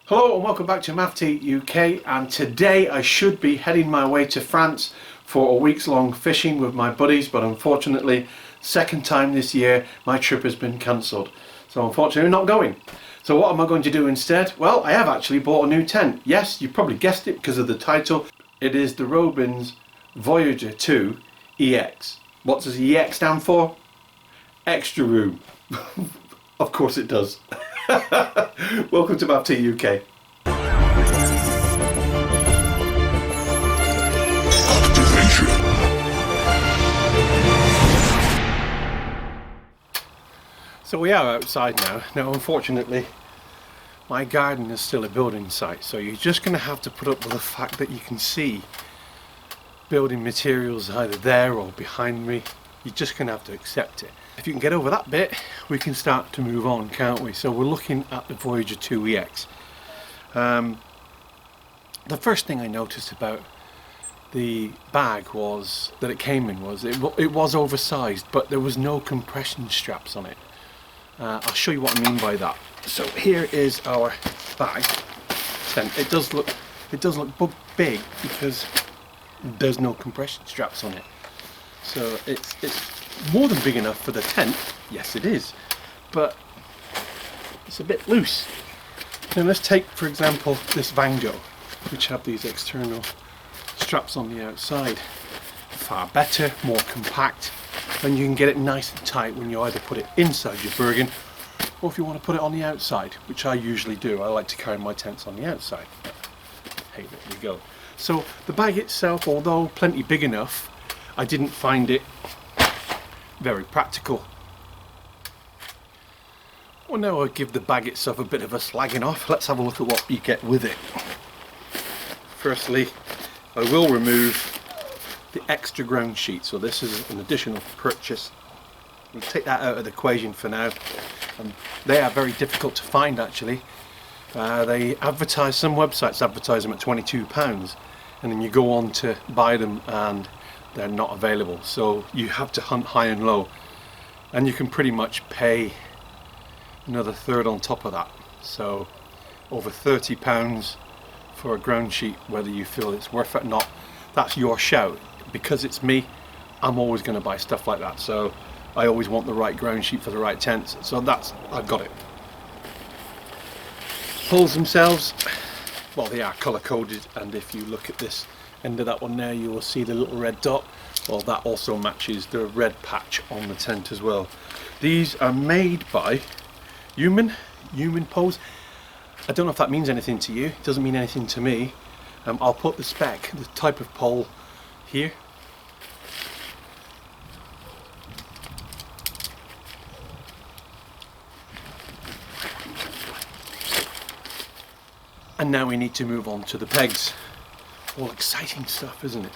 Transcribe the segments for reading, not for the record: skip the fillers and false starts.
Hello and welcome back to Maff UK, and today I should be heading my way to France for a week's long fishing with my buddies, but unfortunately second time this year my trip has been cancelled, so unfortunately I'm not going. So what am I going to do instead? Well, I have actually bought a new tent. Yes, you probably guessed it because of the title. It is the Robens Voyager 2EX. What does EX stand for? Extra room. Of course it does. Welcome to Maff UK. So we are outside now. Now unfortunately my garden is still a building site, so you're just going to have to put up with the fact that you can see building materials either there or behind me. You're just going to have to accept it. If you can get over that bit, we can start to move on, can't we? So we're looking at the Voyager 2EX. The first thing I noticed about the bag was that it came in was it was oversized, but there was no compression straps on it. I'll show you what I mean by that. So here is our bag. It does look big because there's no compression straps on it. So it's more than big enough for the tent. Yes, it is, but it's a bit loose. Now let's take, for example, this Vango, which have these external straps on the outside. Far better, more compact, and you can get it nice and tight when you either put it inside your Bergen or if you want to put it on the outside, which I usually do. I like to carry my tents on the outside. But hey, there you go. So the bag itself, although plenty big enough, I didn't find it very practical. Well, now I'll give the bag itself a bit of a slagging off. Let's have a look at what you get with it. Firstly, I will remove the extra ground sheet. So this is an additional purchase. We'll take that out of the equation for now. They are very difficult to find actually. They advertise, some websites advertise them at £22, and then you go on to buy them and they're not available. So you have to hunt high and low, and you can pretty much pay another third on top of that. So over £30 for a ground sheet, whether you feel it's worth it or not, that's your shout. Because it's me, I'm always going to buy stuff like that. So I always want the right ground sheet for the right tents. So I've got it. Poles themselves, well, they are colour coded, and if you look at this end of that one there, you will see the little red dot. Well, that also matches the red patch on the tent as well. These are made by Human Poles. I don't know if that means anything to you. It doesn't mean anything to me. I'll put the spec, the type of pole, here. And now we need to move on to the pegs. All exciting stuff, isn't it?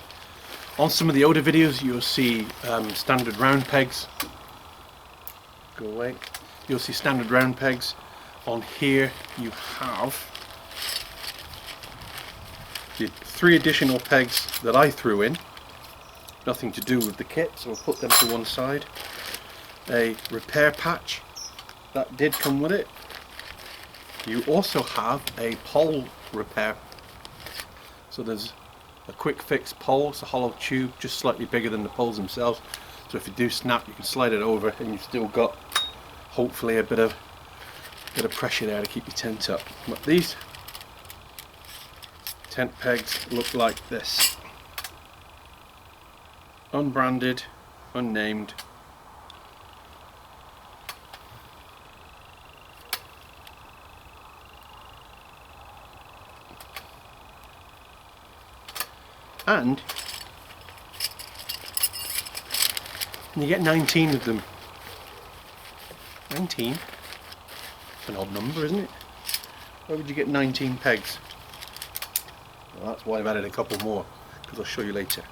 On some of the older videos you'll see standard round pegs. Go away. You'll see standard round pegs. On here you have the 3 additional pegs that I threw in. Nothing to do with the kit, so I'll put them to one side. A repair patch that did come with it. You also have a pole repair. So there's a quick fix pole. It's a hollow tube, just slightly bigger than the poles themselves. So if you do snap, you can slide it over, and you've still got hopefully a bit of pressure there to keep your tent up. But these tent pegs look like this. Unbranded, unnamed. And you get 19 of them. 19? It's an odd number, isn't it? Why would you get 19 pegs? Well, that's why I've added a couple more, because I'll show you later.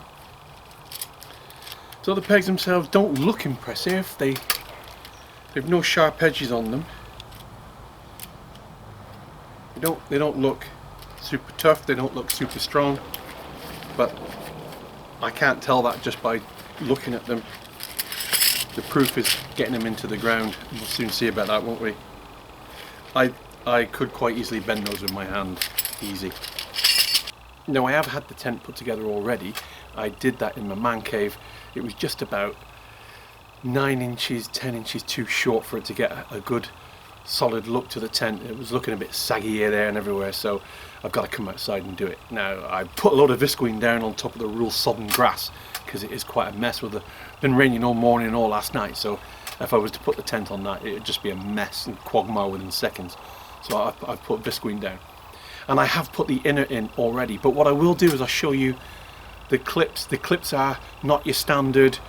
So the pegs themselves don't look impressive. They've no sharp edges on them. They don't look super tough. They don't look super strong. But I can't tell that just by looking at them. The proof is getting them into the ground. We'll soon see about that, won't we? I I could quite easily bend those with my hand, easy. Now I have had the tent put together already. I did that in my man cave. It was just about 9 inches, 10 inches too short for it to get a good solid look to the tent. It was looking a bit saggy here, there and everywhere, so I've got to come outside and do it. Now I put a load of visqueen down on top of the real sodden grass because it is quite a mess. With been raining all morning and all last night, so if I was to put the tent on that, it would just be a mess and quagmire within seconds. So I've put visqueen down, and I have put the inner in already. But what I will do is I'll show you the clips. The clips are not your standard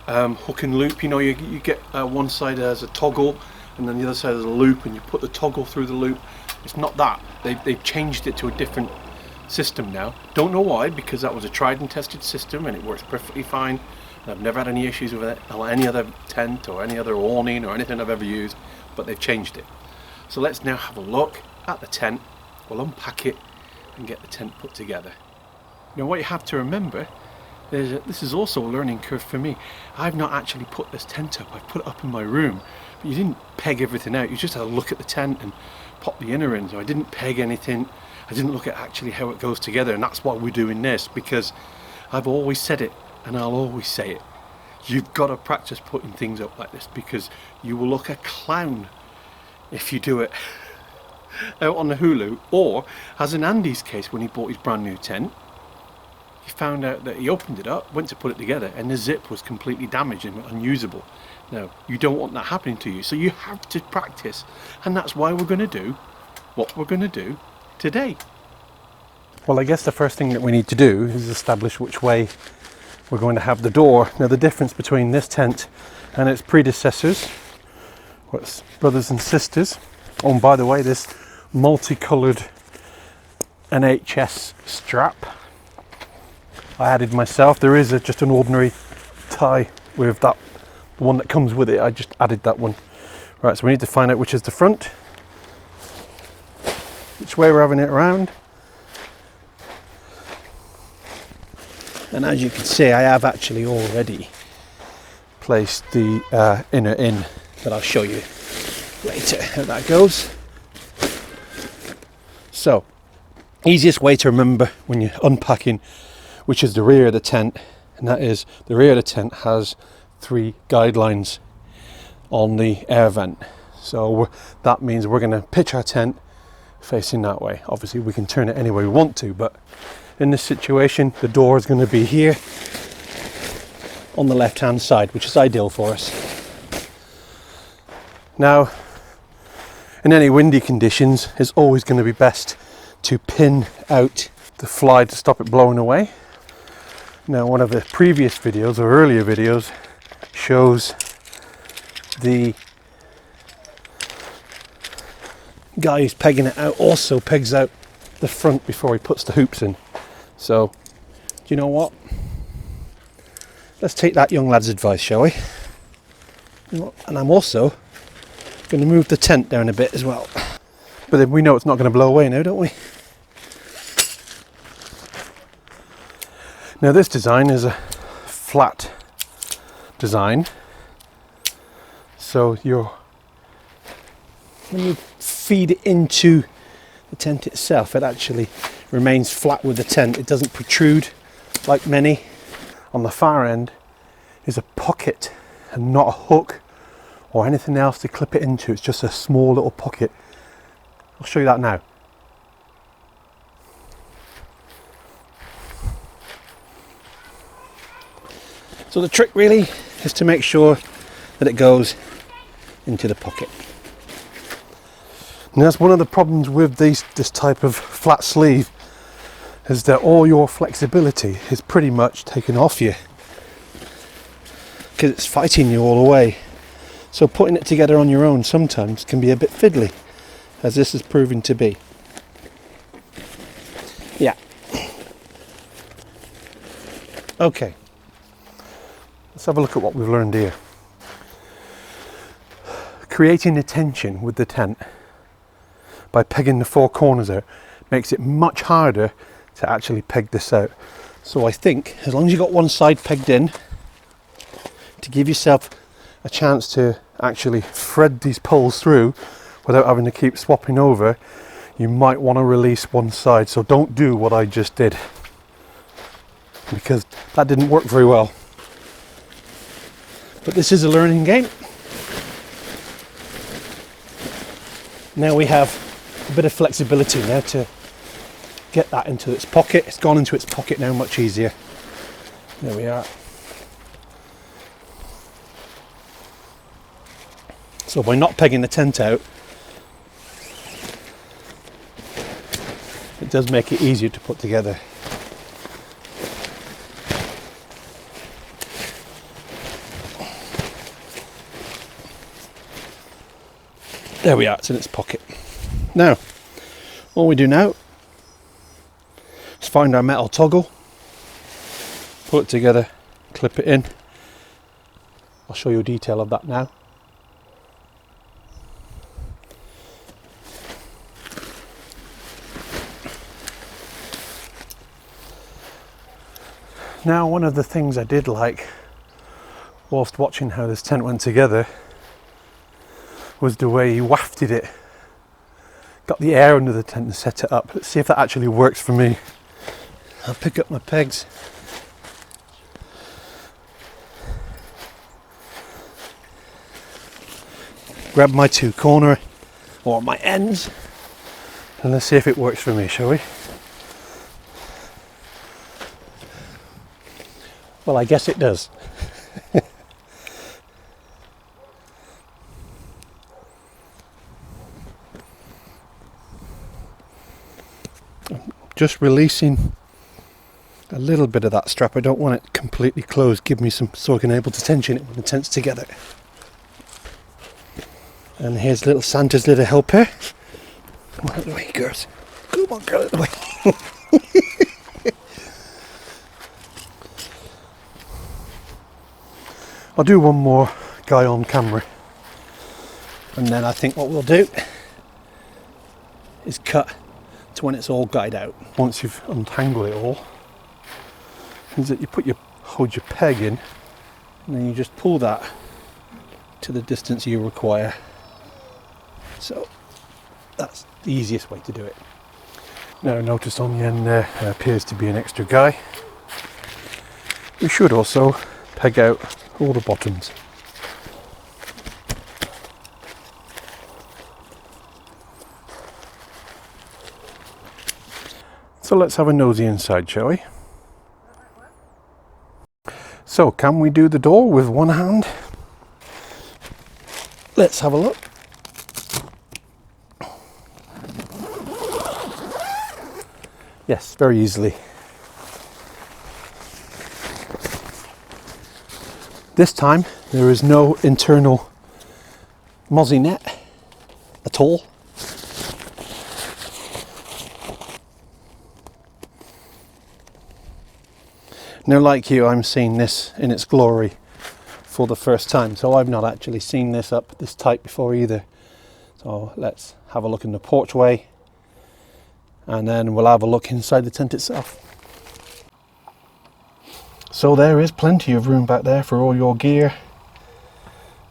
hook and loop. You know, you get one side as a toggle and then the other side as a loop, and you put the toggle through the loop. It's not that. They've changed it to a different system now. Don't know why, because that was a tried and tested system and it works perfectly fine. And I've never had any issues with it, or any other tent or any other awning or anything I've ever used, but they've changed it. So let's now have a look at the tent. We'll unpack it and get the tent put together. Now what you have to remember, this is also a learning curve for me. I've not actually put this tent up. I've put it up in my room, but you didn't peg everything out. You just had a look at the tent and pop the inner in. So I didn't peg anything. I didn't look at actually how it goes together, and that's why we're doing this, because I've always said it and I'll always say it. You've got to practice putting things up like this, because you will look a clown if you do it out on the Hulu. Or, as in Andy's case, when he bought his brand new tent, he found out that he opened it up, went to put it together, and the zip was completely damaged and unusable. Now, you don't want that happening to you, so you have to practice, and that's why we're going to do what we're going to do today. Well, I guess the first thing that we need to do is establish which way we're going to have the door. Now, the difference between this tent and its predecessors, or its brothers and sisters, oh, and by the way, this multicoloured NHS strap I added myself. There is just an ordinary tie with that, the one that comes with it. I just added that one. Right, so we need to find out which is the front, which way we're having it around. And as you can see, I have actually already placed the inner in, but I'll show you later how that goes. So, easiest way to remember when you're unpacking which is the rear of the tent, and that is the rear of the tent has 3 guidelines on the air vent. So that means we're going to pitch our tent facing that way. Obviously we can turn it any way we want to, but in this situation the door is going to be here on the left hand side, which is ideal for us. Now, in any windy conditions, it's always going to be best to pin out the fly to stop it blowing away. Now, one of the previous videos or earlier videos shows the guy who's pegging it out also pegs out the front before he puts the hoops in. So, do you know what? Let's take that young lad's advice, shall we? And I'm also going to move the tent down a bit as well. But then we know it's not going to blow away now, don't we? Now this design is a flat design, so when you feed it into the tent itself, it actually remains flat with the tent. It doesn't protrude like many. On the far end is a pocket and not a hook or anything else to clip it into. It's just a small little pocket. I'll show you that now. So the trick really is to make sure that it goes into the pocket. And that's one of the problems with this type of flat sleeve, is that all your flexibility is pretty much taken off you because it's fighting you all the way. So putting it together on your own sometimes can be a bit fiddly, as this is proving to be. Yeah. Okay. Let's have a look at what we've learned here. Creating a tension with the tent by pegging the 4 corners out makes it much harder to actually peg this out. So I think as long as you've got one side pegged in, to give yourself a chance to actually thread these poles through without having to keep swapping over, you might want to release one side. So don't do what I just did, because that didn't work very well. But this is a learning game. Now we have a bit of flexibility now to get that into its pocket. It's gone into its pocket now, much easier. There we are. So by not pegging the tent out, it does make it easier to put together. There we are, it's in its pocket. Now, all we do now is find our metal toggle, put it together, clip it in. I'll show you a detail of that now. Now, one of the things I did like whilst watching how this tent went together was the way he wafted it. Got the air under the tent and set it up. Let's see if that actually works for me. I'll pick up my pegs. Grab my two corner or my ends, and let's see if it works for me, shall we? Well, I guess it does. Just releasing a little bit of that strap. I don't want it completely closed. Give me some, so I can able to tension it when the tent's together. And here's little Santa's little helper. Come on out of the way, girls. Come on, girl, out of the way. I'll do one more guy on camera, and then I think what we'll do is cut to when it's all guyed out. Once you've untangled it all, is that you hold your peg in, and then you just pull that to the distance you require. So that's the easiest way to do it. Now, notice on the end there appears to be an extra guy. We should also peg out all the bottoms. So let's have a nosy inside, shall we? So, can we do the door with one hand? Let's have a look. Yes, very easily. This time there is no internal mozzie net at all. Now, like you, I'm seeing this in its glory for the first time, so I've not actually seen this up this tight before either. So let's have a look in the porchway, and then we'll have a look inside the tent itself. So there is plenty of room back there for all your gear,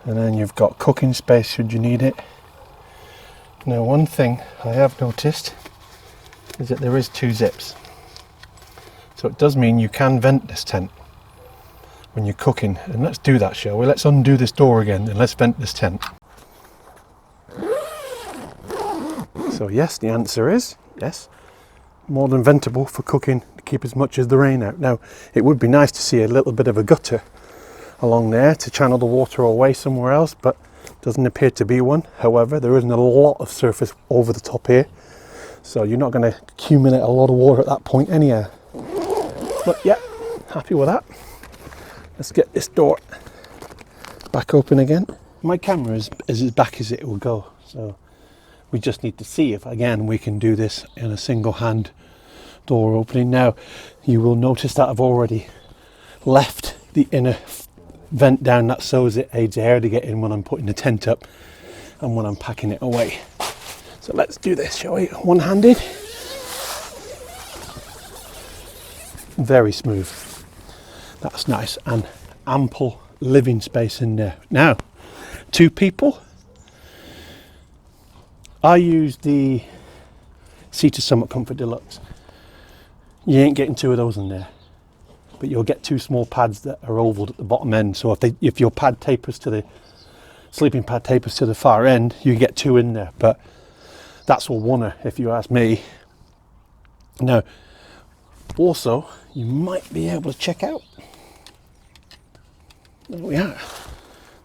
and then you've got cooking space should you need it. Now, one thing I have noticed is that there is two zips. So it does mean you can vent this tent when you're cooking. And let's do that, shall we? Let's undo this door again and let's vent this tent. So yes, the answer is yes. More than ventable for cooking to keep as much as the rain out. Now, it would be nice to see a little bit of a gutter along there to channel the water away somewhere else, but doesn't appear to be one. However, there isn't a lot of surface over the top here, so you're not going to accumulate a lot of water at that point anyhow. But yeah, happy with that. Let's get this door back open again. My camera is as back as it will go, so we just need to see if again we can do this in a single hand door opening. Now, you will notice that I've already left the inner vent down, that so as it aids air to get in when I'm putting the tent up and when I'm packing it away. So let's do this, shall we? One-handed. Very smooth. That's nice, and ample living space in there. Now, two people, I use the Sea to Summit Comfort Deluxe. You ain't getting two of those in there, but you'll get two small pads that are ovaled at the bottom end. So if your pad tapers to the sleeping pad tapers to the far end, you get two in there. But that's all one if you ask me. Now, also, you might be able to check out. There we are.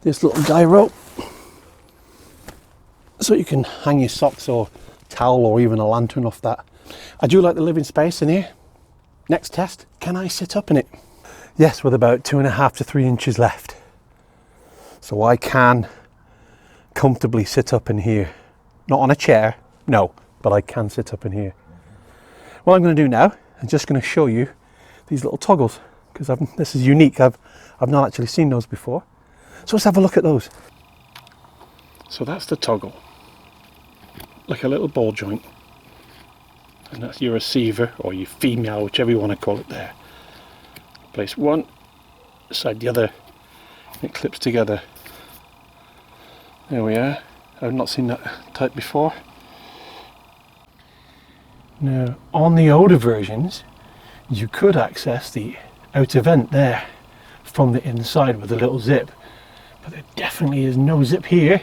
This little guy rope, so you can hang your socks or towel or even a lantern off that. I do like the living space in here. Next test, can I sit up in it? Yes, with about 2.5 to 3 inches left. So I can comfortably sit up in here. Not on a chair, no, but I can sit up in here. What I'm going to do now, I'm just going to show you these little toggles, because this is unique. I've not actually seen those before. So let's have a look at those. So that's the toggle, like a little ball joint, and that's your receiver or your female, whichever you want to call it there. Place one beside the other, and it clips together. There we are. I've not seen that type before. Now, on the older versions, you could access the outer vent there from the inside with a little zip, but there definitely is no zip here,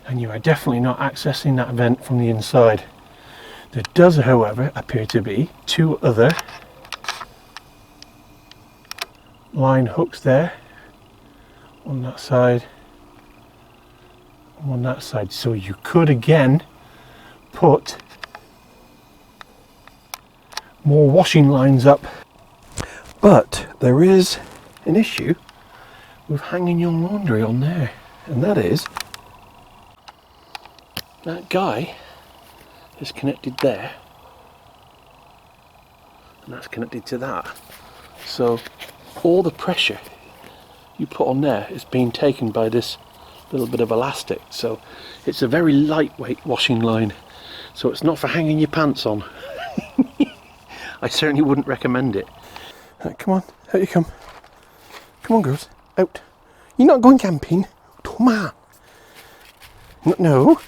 and you are definitely not accessing that vent from the inside. There does, however, appear to be two other line hooks there on that side, on that side, so you could again put more washing lines up. But there is an issue with hanging your laundry on there, and that is that guy is connected there, and that's connected to that. So all the pressure you put on there is being taken by this little bit of elastic. So it's a very lightweight washing line. So it's not for hanging your pants on. I certainly wouldn't recommend it. Right, come on, out you come. Come on, girls, out. You're not going camping. Come on. No.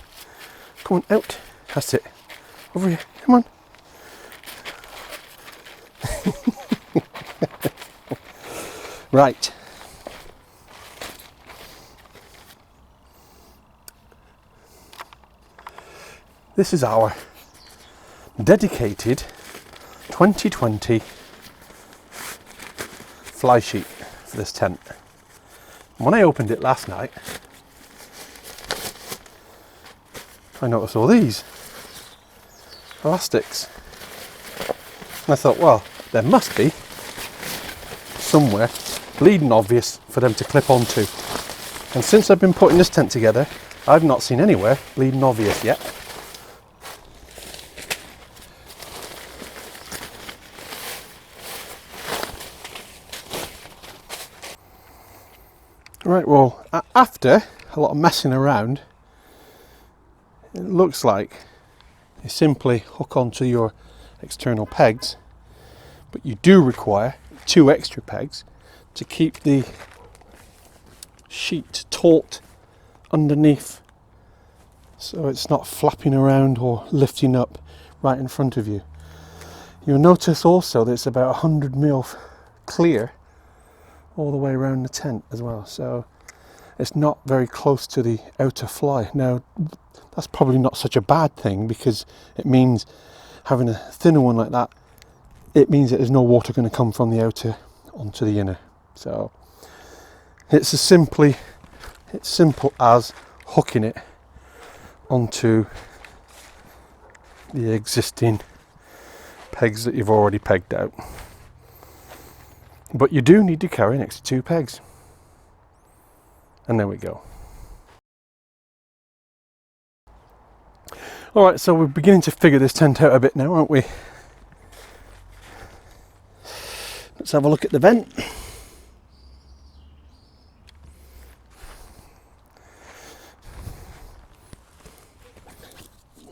Come on, out. That's it. Over here. Come on. Right. This is our dedicated 2020 fly sheet for this tent. When I opened it last night, I noticed all these elastics, and I thought, well, there must be somewhere bleeding obvious for them to clip onto. And since I've been putting this tent together, I've not seen anywhere bleeding obvious yet. Right, well, after a lot of messing around, it looks like you simply hook onto your external pegs, but you do require 2 extra pegs to keep the sheet taut underneath, so it's not flapping around or lifting up right in front of you. You'll notice also that it's about 100mm clear all the way around the tent as well, so it's not very close to the outer fly. Now that's probably not such a bad thing, because it means having a thinner one like that, it means that there's no water going to come from the outer onto the inner. So it's as simple as hooking it onto the existing pegs that you've already pegged out. But you do need to carry an extra 2 pegs. And there we go. Alright, so we're beginning to figure this tent out a bit now, aren't we? Let's have a look at the vent.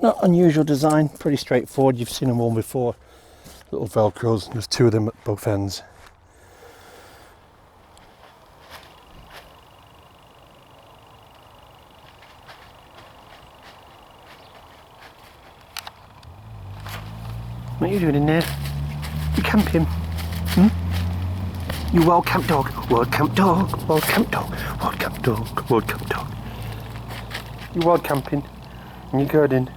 Not unusual design, pretty straightforward. You've seen them all before. Little velcros, and there's 2 of them at both ends. What are you doing in there? You camping? You wild camp dog, wild camp dog, wild camp dog, wild camp dog, wild camp dog. You wild camping? And you garden?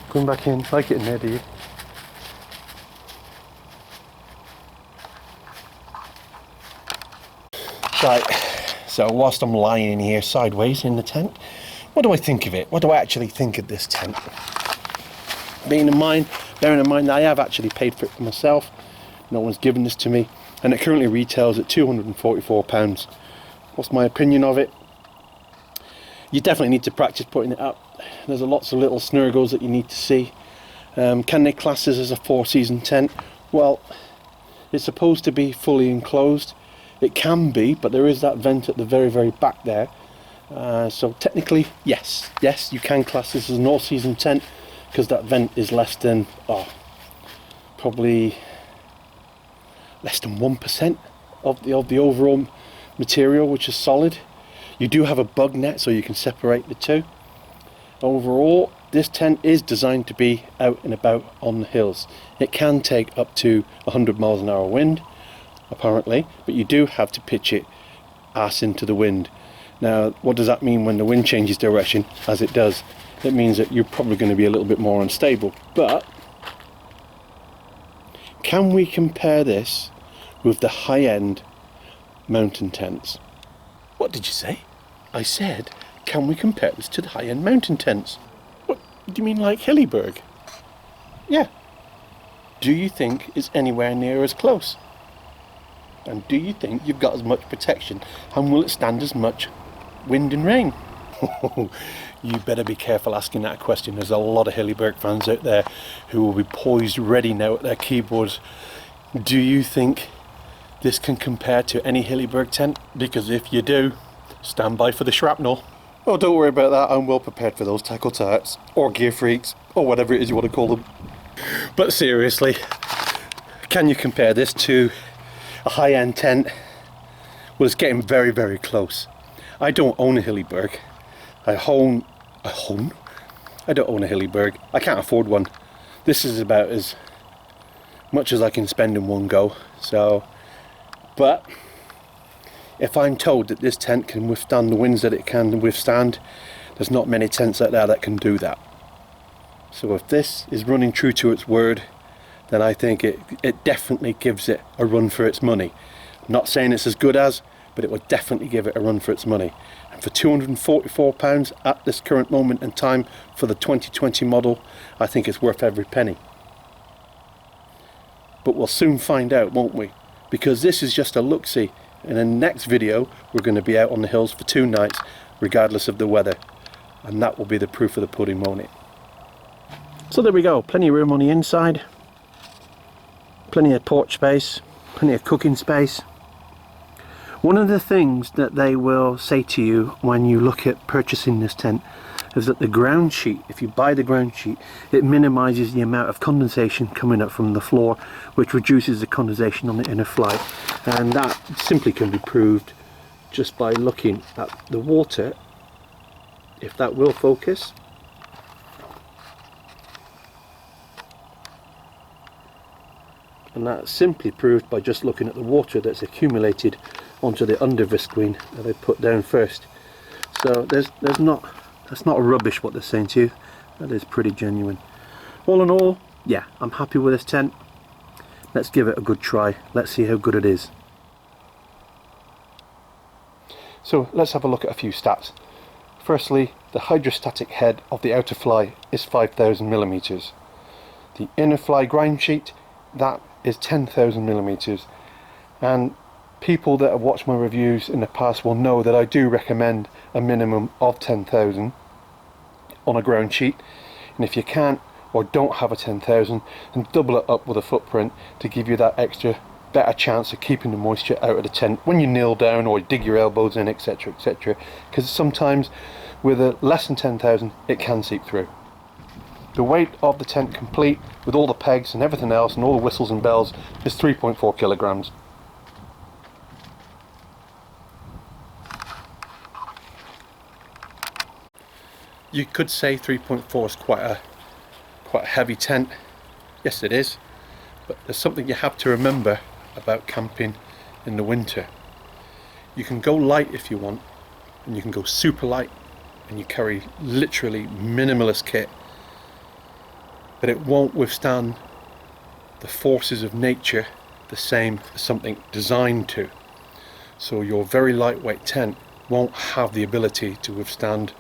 Going back in, like it in there, do you? Right, so whilst I'm lying in here sideways in the tent, what do I think of it? What do I actually think of this tent? Bearing in mind that I have actually paid for it myself, no one's given this to me, and it currently retails at £244. What's my opinion of it? You definitely need to practice putting it up. There's lots of little snurgles that you need to see. Can they class this as a 4-season tent? Well, it's supposed to be fully enclosed. It can be, but there is that vent at the very, very back there. So technically, yes, you can class this as an all-season tent because that vent is less than, probably less than 1% of the overall material, which is solid. You do have a bug net, so you can separate the two. Overall, this tent is designed to be out and about on the hills. It can take up to 100 miles an hour wind, apparently, but you do have to pitch it ass into the wind. Now, what does that mean when the wind changes direction, as it does? It means that you're probably going to be a little bit more unstable. But can we compare this with the high-end mountain tents? What did you say? I said, can we compare this to the high-end mountain tents? What do you mean, like Hillyberg? Yeah. Do you think it's anywhere near as close? And do you think you've got as much protection? And will it stand as much wind and rain? You better be careful asking that question. There's a lot of Hillyberg fans out there who will be poised ready now at their keyboards. Do you think this can compare to any Hillyberg tent? Because if you do, stand by for the shrapnel. Oh, don't worry about that. I'm well prepared for those tackle types, or gear freaks, or whatever it is you want to call them. But seriously, can you compare this to a high-end tent? Well, it's getting very, very close. I don't own a Hillyberg. I don't own a Hillyberg. I can't afford one. This is about as much as I can spend in one go. So, but if I'm told that this tent can withstand the winds that it can withstand, there's not many tents out there that can do that. So if this is running true to its word, then I think it definitely gives it a run for its money. I'm not saying it's as good as, but it would definitely give it a run for its money. And for £244 at this current moment in time for the 2020 model, I think it's worth every penny. But we'll soon find out, won't we? Because this is just a look-see. In the next video, we're going to be out on the hills for 2 nights, regardless of the weather. And that will be the proof of the pudding, won't it? So there we go, plenty of room on the inside. Plenty of porch space, plenty of cooking space. One of the things that they will say to you when you look at purchasing this tent is that the ground sheet, if you buy the ground sheet, it minimises the amount of condensation coming up from the floor, which reduces the condensation on the inner flight. And that simply can be proved just by looking at the water, if that will focus. And that's simply proved by just looking at the water that's accumulated onto the undervisqueen that they put down first. So that's not rubbish what they're saying to you. That is pretty genuine. All in all, yeah, I'm happy with this tent. Let's give it a good try. Let's see how good it is. So let's have a look at a few stats. Firstly, the hydrostatic head of the outer fly is 5,000 millimeters. The inner fly grind sheet, that is 10,000 millimeters. And people that have watched my reviews in the past will know that I do recommend a minimum of 10,000 on a ground sheet. And if you can't or don't have a 10,000, then double it up with a footprint to give you that extra better chance of keeping the moisture out of the tent when you kneel down or dig your elbows in, etc, etc. Because sometimes with a less than 10,000 it can seep through. The weight of the tent complete with all the pegs and everything else and all the whistles and bells is 3.4 kilograms. You could say 3.4 is quite a heavy tent, Yes, it is. But there's something you have to remember about camping in the winter. You can go light if you want, and you can go super light, and you carry literally minimalist kit, but it won't withstand the forces of nature the same as something designed to. So your very lightweight tent won't have the ability to withstand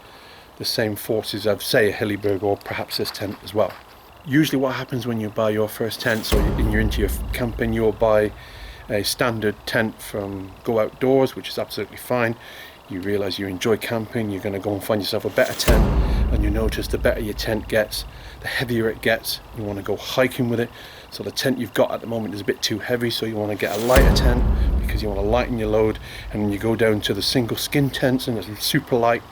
the same forces of, say, a Hillyberg or perhaps this tent as well. Usually what happens when you buy your first tent, so you're into your camping, you'll buy a standard tent from Go Outdoors, which is absolutely fine. You realise you enjoy camping, you're going to go and find yourself a better tent, and you notice the better your tent gets, the heavier it gets. You want to go hiking with it, so the tent you've got at the moment is a bit too heavy, so you want to get a lighter tent because you want to lighten your load. And then you go down to the single skin tents and it's super light,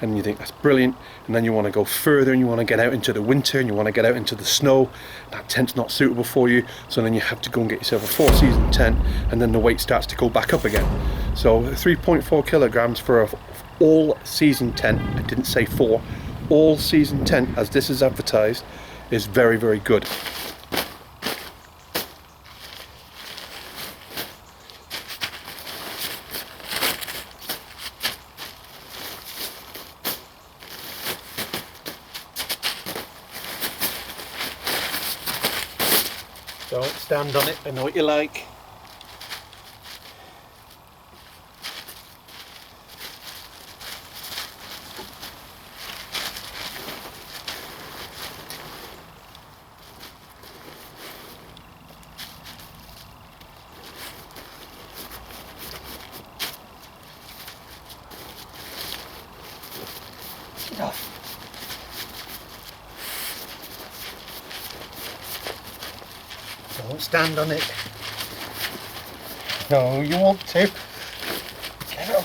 and you think that's brilliant. And then you want to go further and you want to get out into the winter and you want to get out into the snow. That tent's not suitable for you, so then you have to go and get yourself a 4-season tent, and then the weight starts to go back up again. So 3.4 kilograms for a all-season tent, I didn't say 4, all-season tent as this is advertised, is very, very good. Don't stand on it, I know what you like. Get off. Don't stand on it. No, you want to. Get up.